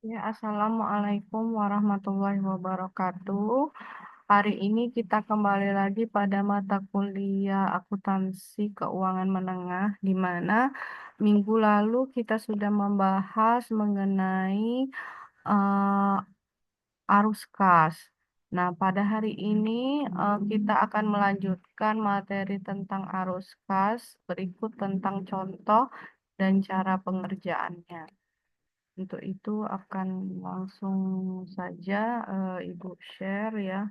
Ya, Assalamualaikum warahmatullahi wabarakatuh. Hari ini kita kembali lagi pada mata kuliah akuntansi keuangan menengah, di mana minggu lalu kita sudah membahas mengenai eh, arus kas. Nah, pada hari ini kita akan melanjutkan materi tentang arus kas, berikut tentang contoh dan cara pengerjaannya. Untuk itu akan langsung saja Ibu share ya.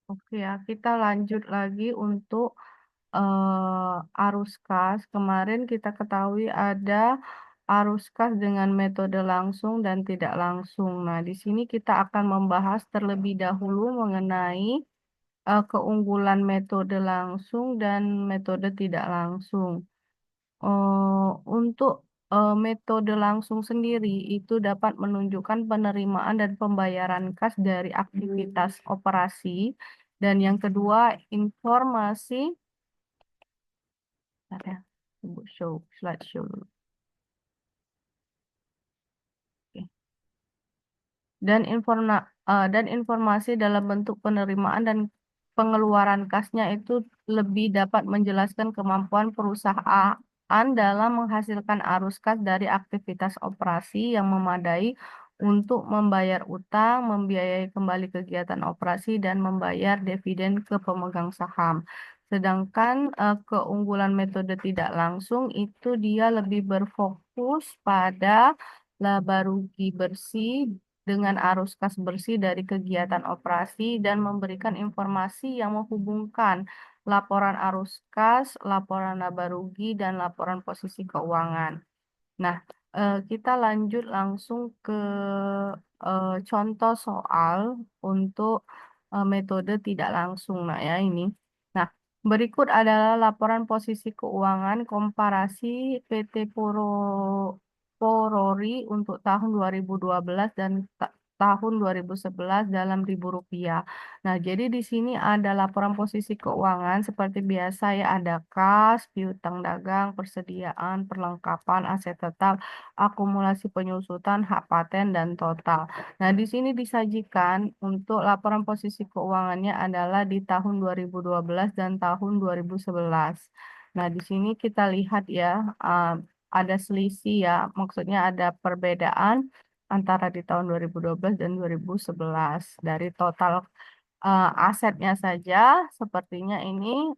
Oke ya, kita lanjut lagi untuk arus kas. Kemarin kita ketahui ada arus kas dengan metode langsung dan tidak langsung. Nah, di sini kita akan membahas terlebih dahulu mengenai keunggulan metode langsung dan metode tidak langsung. Untuk metode langsung sendiri itu dapat menunjukkan penerimaan dan pembayaran kas dari aktivitas operasi. Dan yang kedua, informasi. Bentar ya, Ibu slideshow dulu. Oke. Dan informasi dalam bentuk penerimaan dan pengeluaran kasnya itu lebih dapat menjelaskan kemampuan perusahaan dalam menghasilkan arus kas dari aktivitas operasi yang memadai untuk membayar utang, membiayai kembali kegiatan operasi, dan membayar dividen ke pemegang saham. Sedangkan keunggulan metode tidak langsung itu dia lebih berfokus pada laba rugi bersih dengan arus kas bersih dari kegiatan operasi dan memberikan informasi yang menghubungkan laporan arus kas, laporan laba rugi, dan laporan posisi keuangan. Nah, kita lanjut langsung ke contoh soal untuk metode tidak langsung. Nah, ya ini. Nah, berikut adalah laporan posisi keuangan komparasi PT Porori untuk tahun 2012 dan tahun 2011 dalam ribu rupiah. Nah, jadi di sini ada laporan posisi keuangan seperti biasa ya, ada kas, piutang dagang, persediaan, perlengkapan, aset tetap, akumulasi penyusutan, hak paten, dan total. Nah, di sini disajikan untuk laporan posisi keuangannya adalah di tahun 2012 dan tahun 2011. Nah, di sini kita lihat ya, ada selisih ya, maksudnya ada perbedaan antara di tahun 2012 dan 2011. Dari total asetnya saja, sepertinya ini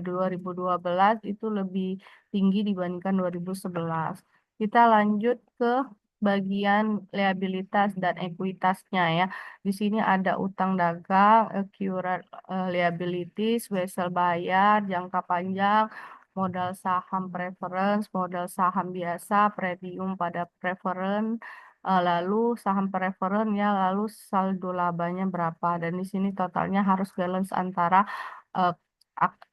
2012 itu lebih tinggi dibandingkan 2011. Kita lanjut ke bagian liabilitas dan ekuitasnya ya. Di sini ada utang dagang, accurate liabilities, wesel bayar, jangka panjang, modal saham preference, modal saham biasa, premium pada preference, lalu saham preferen ya, lalu saldo labanya berapa. Dan di sini totalnya harus balance antara eh,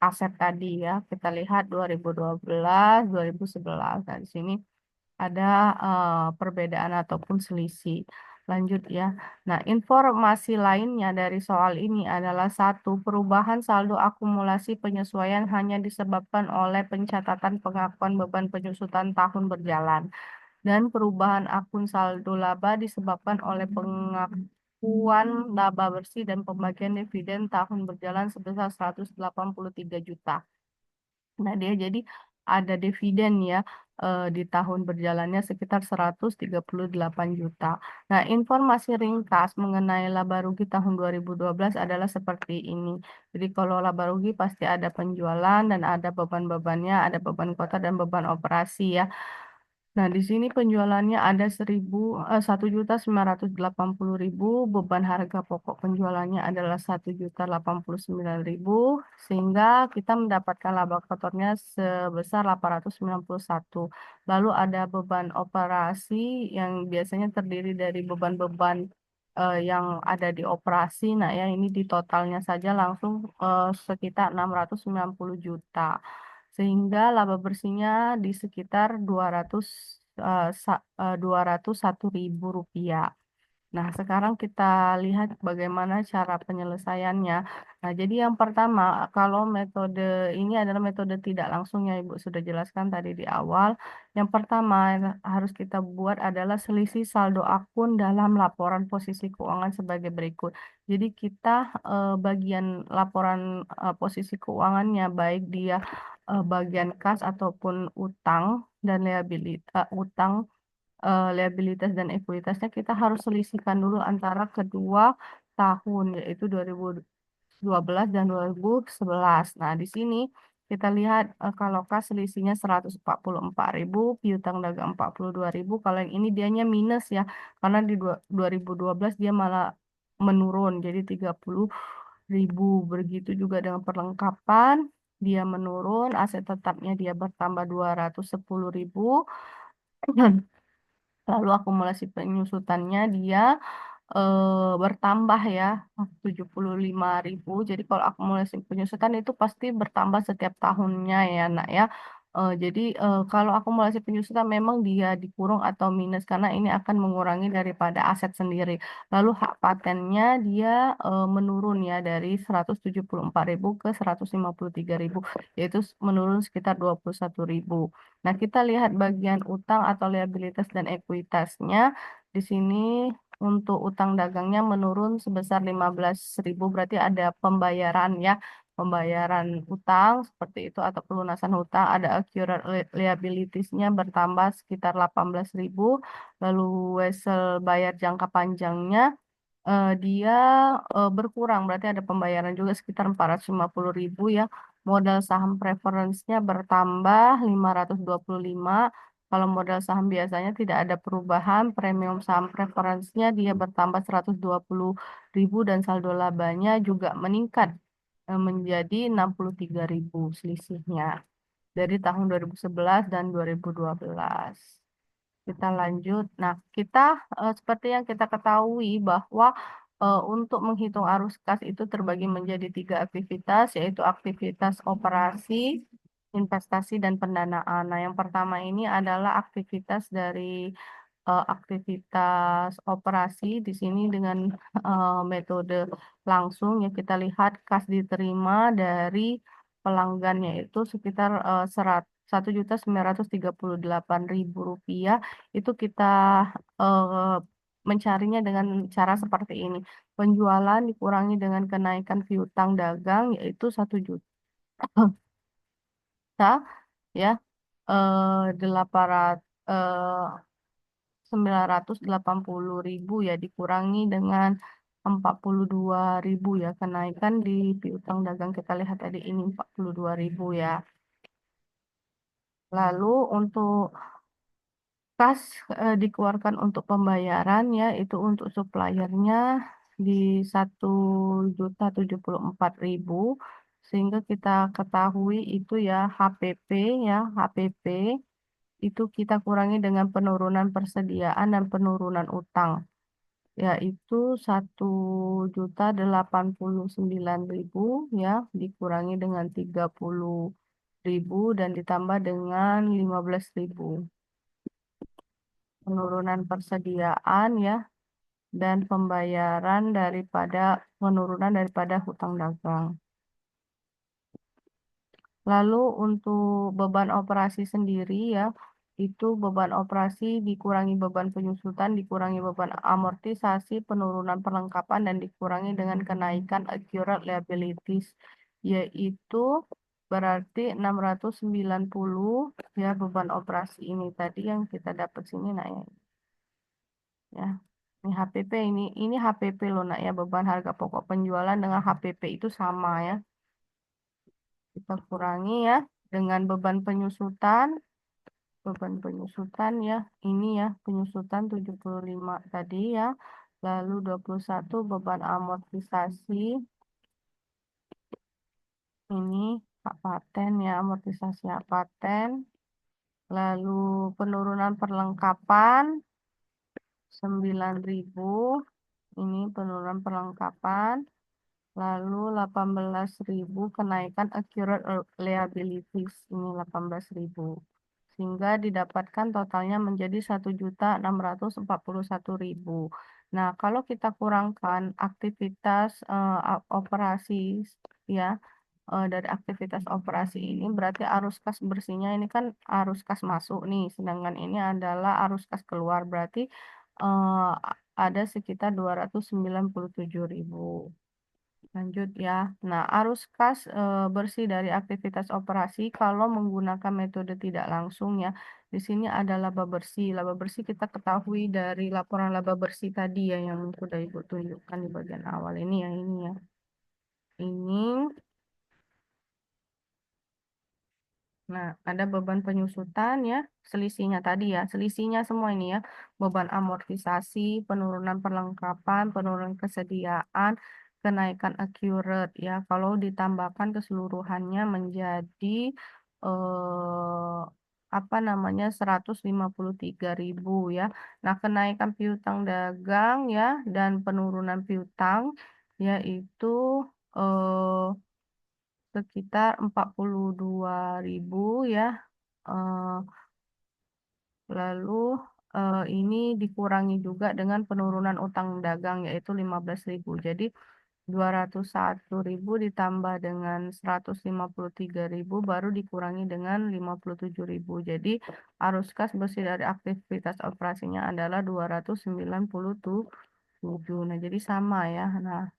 aset tadi ya. Kita lihat 2012, 2011. Nah, di sini ada perbedaan ataupun selisih. Lanjut ya. Nah, informasi lainnya dari soal ini adalah satu, perubahan saldo akumulasi penyesuaian hanya disebabkan oleh pencatatan pengakuan beban penyusutan tahun berjalan. Dan perubahan akun saldo laba disebabkan oleh pengakuan laba bersih dan pembagian dividen tahun berjalan sebesar 183 juta. Nah, dia jadi ada dividen ya di tahun berjalannya sekitar 138 juta. Nah, informasi ringkas mengenai laba rugi tahun 2012 adalah seperti ini. Jadi kalau laba rugi pasti ada penjualan dan ada beban-bebannya, ada beban kota dan beban operasi ya. Nah, di sini penjualannya ada 1.980.000, beban harga pokok penjualannya adalah 1.089.000, sehingga kita mendapatkan laba kotornya sebesar 891. Lalu ada beban operasi yang biasanya terdiri dari beban-beban yang ada di operasi. Nah, ya ini di totalnya saja langsung sekitar 690 juta, sehingga laba bersihnya di sekitar 201.000 rupiah. Nah, sekarang kita lihat bagaimana cara penyelesaiannya. Nah, jadi yang pertama, kalau metode ini adalah metode tidak langsung yang Ibu sudah jelaskan tadi di awal. Yang pertama yang harus kita buat adalah selisih saldo akun dalam laporan posisi keuangan sebagai berikut. Jadi kita bagian laporan posisi keuangannya, baik dia bagian kas ataupun utang dan liabilitas, liabilitas dan ekuitasnya kita harus selisihkan dulu antara kedua tahun, yaitu 2012 dan 2011. Nah, di sini kita lihat kalau kas selisihnya 144.000, piutang dagang 42.000. Kalau yang ini dianya minus ya, karena di 2012 dia malah menurun jadi 30.000. Begitu juga dengan perlengkapan, dia menurun, aset tetapnya dia bertambah 210.000. Lalu akumulasi penyusutannya dia bertambah ya 75.000. Jadi kalau akumulasi penyusutan itu pasti bertambah setiap tahunnya ya nak ya. Jadi kalau akumulasi penyusutan memang dia dikurung atau minus karena ini akan mengurangi daripada aset sendiri. Lalu hak patennya dia menurun ya dari 174.000 ke 153.000, yaitu menurun sekitar 21.000. Nah, kita lihat bagian utang atau liabilitas dan ekuitasnya. Di sini untuk utang dagangnya menurun sebesar 15.000, berarti ada pembayaran ya, pembayaran utang seperti itu atau pelunasan hutang, ada accurate liabilities-nya bertambah sekitar 18.000, lalu wesel bayar jangka panjangnya dia berkurang, berarti ada pembayaran juga sekitar 450.000 ya. Modal saham preference-nya bertambah 525. Kalau modal saham biasanya tidak ada perubahan, premium saham preference-nya dia bertambah 120.000 dan saldo labanya juga meningkat menjadi 63.000 selisihnya dari tahun 2011 dan 2012. Kita lanjut. Nah, kita seperti yang kita ketahui bahwa untuk menghitung arus kas itu terbagi menjadi tiga aktivitas, yaitu aktivitas operasi, investasi, dan pendanaan. Nah, yang pertama ini adalah aktivitas dari aktivitas operasi di sini dengan metode langsung ya kita lihat kas diterima dari pelanggannya itu sekitar 1.938.000 rupiah. Itu kita eh, mencarinya dengan cara seperti ini. Penjualan dikurangi dengan kenaikan piutang dagang yaitu 1 juta ya 980.000 ya dikurangi dengan 42.000 ya kenaikan di piutang dagang kita lihat tadi ini 42.000 ya. Lalu untuk kas dikeluarkan untuk pembayaran ya itu untuk suppliernya di 1.074.000 sehingga kita ketahui itu ya HPP ya HPP itu kita kurangi dengan penurunan persediaan dan penurunan utang yaitu 1.089.000 ya dikurangi dengan 30.000 dan ditambah dengan 15.000 penurunan persediaan ya dan pembayaran daripada penurunan daripada hutang dagang. Lalu untuk beban operasi sendiri ya, itu beban operasi dikurangi beban penyusutan, dikurangi beban amortisasi, penurunan perlengkapan, dan dikurangi dengan kenaikan accurate liabilities, yaitu berarti 690 ya beban operasi ini tadi yang kita dapat sini nah ya. Ya. Ini HPP ini HPP loh nak ya beban harga pokok penjualan dengan HPP itu sama ya. Kita kurangi ya dengan beban penyusutan ya. Ini ya penyusutan 75 tadi ya. Lalu 21 beban amortisasi. Ini hak paten ya, amortisasi hak paten. Lalu penurunan perlengkapan 9.000. Ini penurunan perlengkapan. Lalu 18.000 kenaikan accurate liabilities ini 18.000 sehingga didapatkan totalnya menjadi 1.641.000. Nah, kalau kita kurangkan aktivitas operasi ya, dari aktivitas operasi ini berarti arus kas bersihnya ini kan arus kas masuk nih, sedangkan ini adalah arus kas keluar berarti ada sekitar 297.000. Lanjut ya. Nah, arus kas bersih dari aktivitas operasi kalau menggunakan metode tidak langsung ya. Di sini ada laba bersih. Laba bersih kita ketahui dari laporan laba bersih tadi ya yang sudah Ibu tunjukkan di bagian awal ini ya, ini ya. Ini. Nah, ada beban penyusutan ya, selisihnya tadi ya, selisihnya semua ini ya, beban amortisasi, penurunan perlengkapan, penurunan kesediaan, kenaikan accurate ya. Kalau ditambahkan keseluruhannya menjadi apa namanya 153.000 ya. Nah, kenaikan piutang dagang ya dan penurunan piutang yaitu eh, sekitar 42.000 ya. Eh, Lalu ini dikurangi juga dengan penurunan utang dagang yaitu 15.000. Jadi 201.000 ditambah dengan 153.000 baru dikurangi dengan 57.000. Jadi arus kas bersih dari aktivitas operasinya adalah 297. Nah, jadi sama ya. Nah,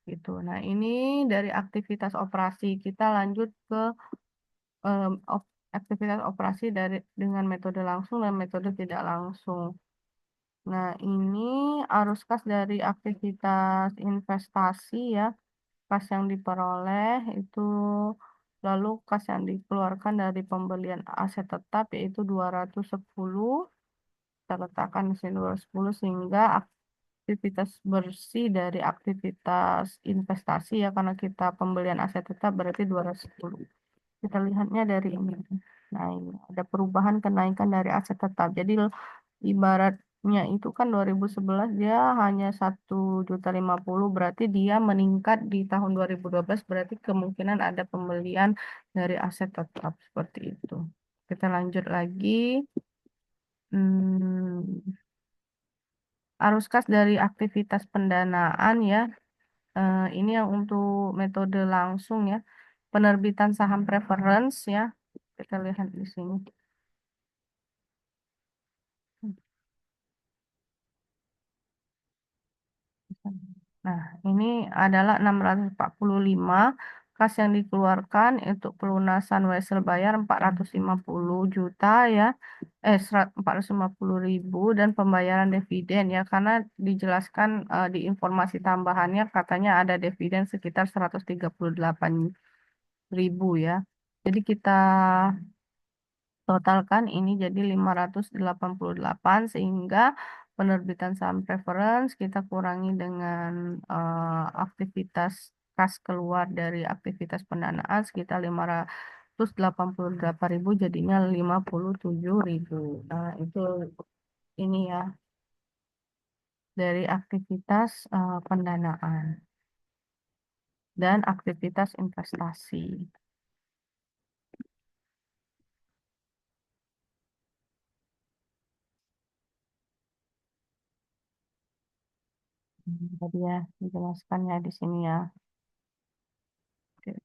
gitu. Nah, ini dari aktivitas operasi. Kita lanjut ke aktivitas operasi dari dengan metode langsung dan metode tidak langsung. Nah, ini arus kas dari aktivitas investasi ya, kas yang diperoleh itu lalu kas yang dikeluarkan dari pembelian aset tetap yaitu 210. Kita letakkan di sini 210 sehingga aktivitas bersih dari aktivitas investasi ya karena kita pembelian aset tetap berarti 210. Kita lihatnya dari ini. Nah, ini ada perubahan kenaikan dari aset tetap. Jadi ibaratnya itu kan 2011 dia hanya 1.050.000 berarti dia meningkat di tahun 2012 berarti kemungkinan ada pembelian dari aset tetap seperti itu. Kita lanjut lagi. Hmm, arus kas dari aktivitas pendanaan ya. Ini yang untuk metode langsung ya. Penerbitan saham preference ya. Kita lihat di sini. Nah, ini adalah 645 kas yang dikeluarkan untuk pelunasan wesel bayar 450 juta ya. 450.000 dan pembayaran dividen ya karena dijelaskan di informasi tambahannya katanya ada dividen sekitar 138.000 ya. Jadi kita totalkan ini jadi 588 sehingga penerbitan saham preference kita kurangi dengan aktivitas kas keluar dari aktivitas pendanaan sekitar 588.000 jadinya 57.000. Nah, itu ini ya dari aktivitas pendanaan dan aktivitas investasi. Tadi ya dijelaskan ya di sini ya. Oke.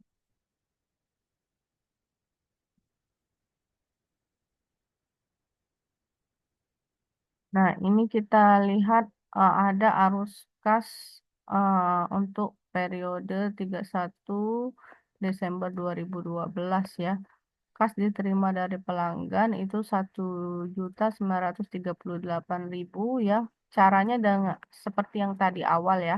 Nah, ini kita lihat ada arus kas untuk periode 31 Desember 2012 ya. Kas diterima dari pelanggan itu 1.938.000 ya. Caranya dengan seperti yang tadi awal ya.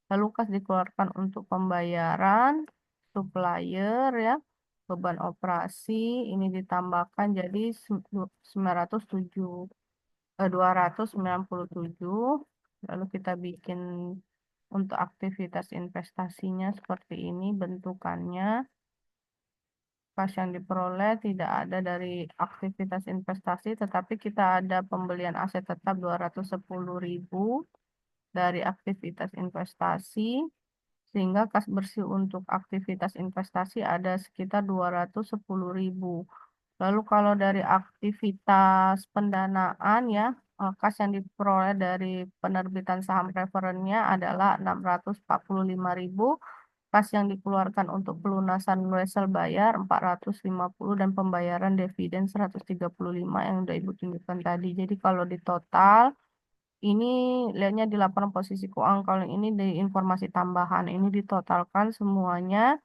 Lalu kas dikeluarkan untuk pembayaran supplier ya. Beban operasi ini ditambahkan jadi 907 297. Lalu kita bikin untuk aktivitas investasinya seperti ini bentukannya. Kas yang diperoleh tidak ada dari aktivitas investasi, tetapi kita ada pembelian aset tetap 210.000 dari aktivitas investasi, sehingga kas bersih untuk aktivitas investasi ada sekitar 210.000. Lalu kalau dari aktivitas pendanaan ya, kas yang diperoleh dari penerbitan saham preferennya adalah 645.000. Kas yang dikeluarkan untuk pelunasan wesel bayar 450 dan pembayaran dividen 135 yang udah Ibu tunjukkan tadi. Jadi kalau di total ini lihatnya di laporan posisi keuangan, kalau ini di informasi tambahan ini ditotalkan semuanya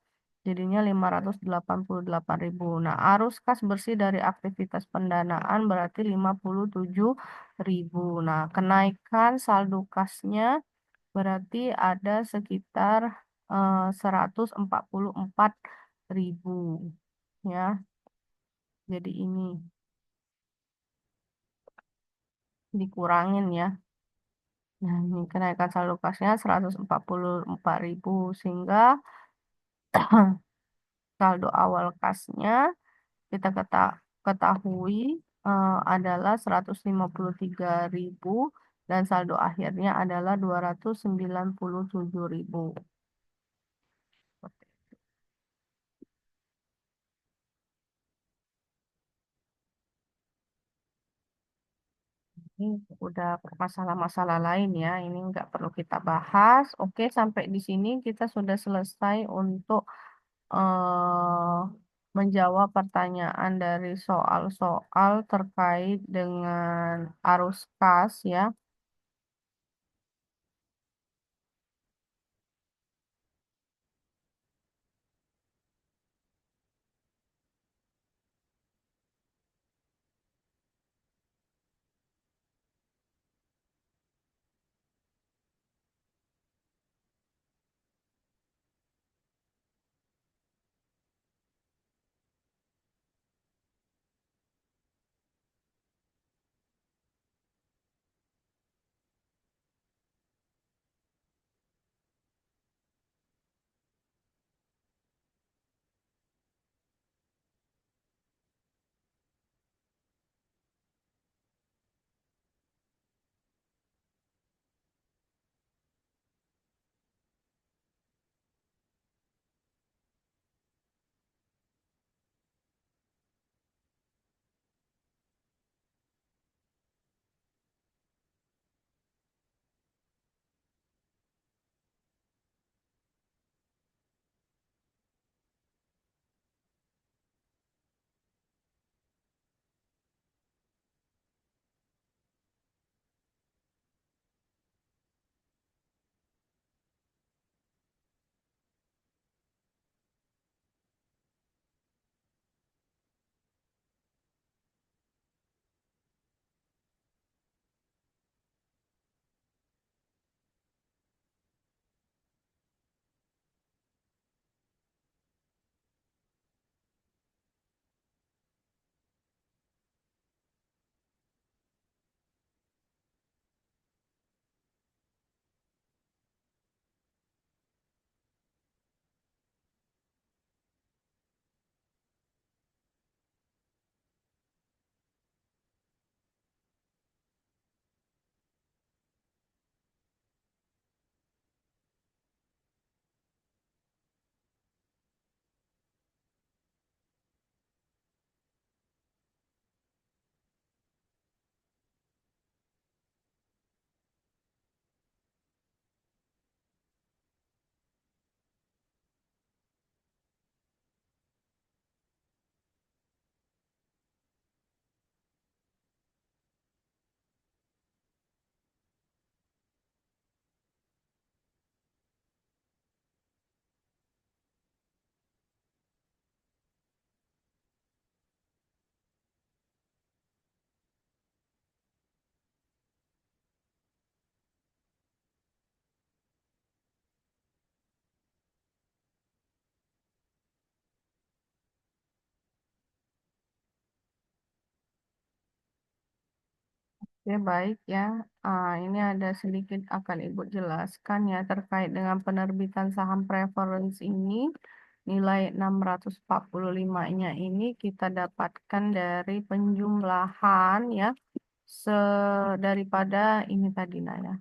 jadinya 588.000. Nah, arus kas bersih dari aktivitas pendanaan berarti 57.000. Nah, kenaikan saldo kasnya berarti ada sekitar 144.000 ya. Jadi ini dikurangin ya. Nah, ini kenaikan saldo kasnya 144.000 sehingga saldo awal kasnya kita ketahui adalah 153.000 dan saldo akhirnya adalah 297.000. Ini udah masalah-masalah lain ya, ini nggak perlu kita bahas. Oke, sampai di sini kita sudah selesai untuk eh, menjawab pertanyaan dari soal-soal terkait dengan arus kas ya. Oke, baik ya. Ini ada sedikit akan Ibu jelaskan ya terkait dengan penerbitan saham preference ini. Nilai 645-nya ini kita dapatkan dari penjumlahan ya daripada ini tadi nah ya.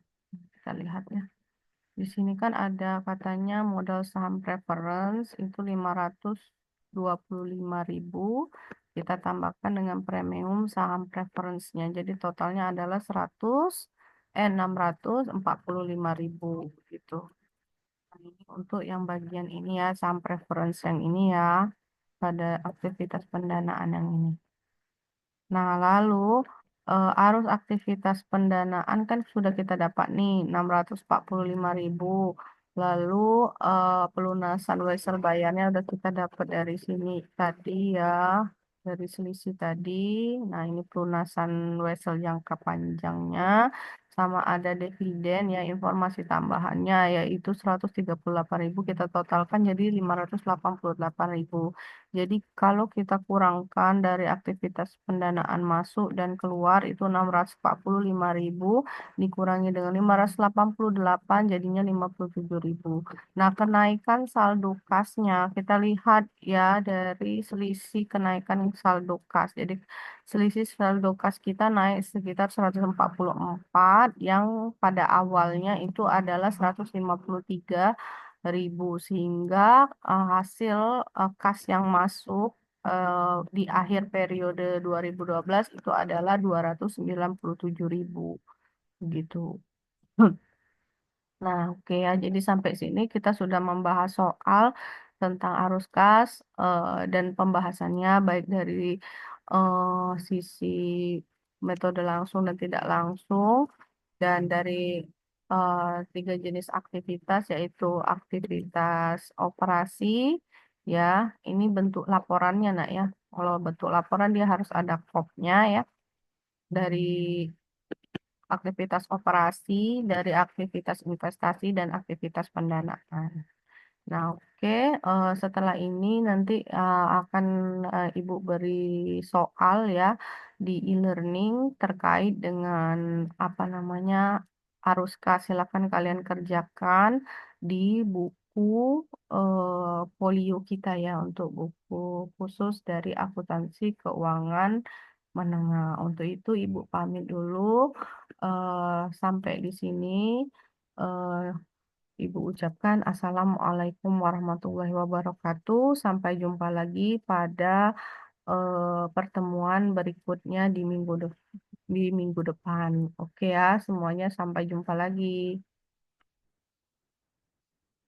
Kita lihat ya. Di sini kan ada katanya modal saham preference itu 500. 25.000, kita tambahkan dengan premium saham preference-nya. Jadi totalnya adalah 645.000 gitu. Nah, ini untuk yang bagian ini ya, saham preference yang ini ya, pada aktivitas pendanaan yang ini. Nah, lalu arus aktivitas pendanaan kan sudah kita dapat nih 645.000. Lalu pelunasan wesel bayarnya udah kita dapat dari sini tadi ya, dari selisih tadi. Nah, ini pelunasan wesel jangka panjangnya sama ada dividen ya, informasi tambahannya yaitu 138.000 kita totalkan jadi 588.000. Jadi kalau kita kurangkan dari aktivitas pendanaan masuk dan keluar itu 645.000 dikurangi dengan 588 jadinya 57.000. Nah, kenaikan saldo kasnya kita lihat ya dari selisih kenaikan saldo kas. Jadi selisih saldo kas kita naik sekitar 144 yang pada awalnya itu adalah 153.000 sehingga hasil kas yang masuk di akhir periode 2012 itu adalah 297.000 gitu. Nah, oke ya. Jadi sampai sini kita sudah membahas soal tentang arus kas dan pembahasannya baik dari sisi metode langsung dan tidak langsung dan dari eh, tiga jenis aktivitas yaitu aktivitas operasi ya. Ini bentuk laporannya nak ya. Kalau bentuk laporan dia harus ada kopnya ya dari aktivitas operasi, dari aktivitas investasi dan aktivitas pendanaan. Nah, oke. Setelah ini nanti akan Ibu beri soal ya di e-learning terkait dengan apa namanya arus kas. Silakan kalian kerjakan di buku folio kita ya untuk buku khusus dari akuntansi keuangan menengah. Untuk itu Ibu pamit dulu. Sampai di sini. Eh, Ibu ucapkan Assalamualaikum warahmatullahi wabarakatuh. Sampai jumpa lagi pada pertemuan berikutnya di minggu depan. Oke ya, semuanya sampai jumpa lagi.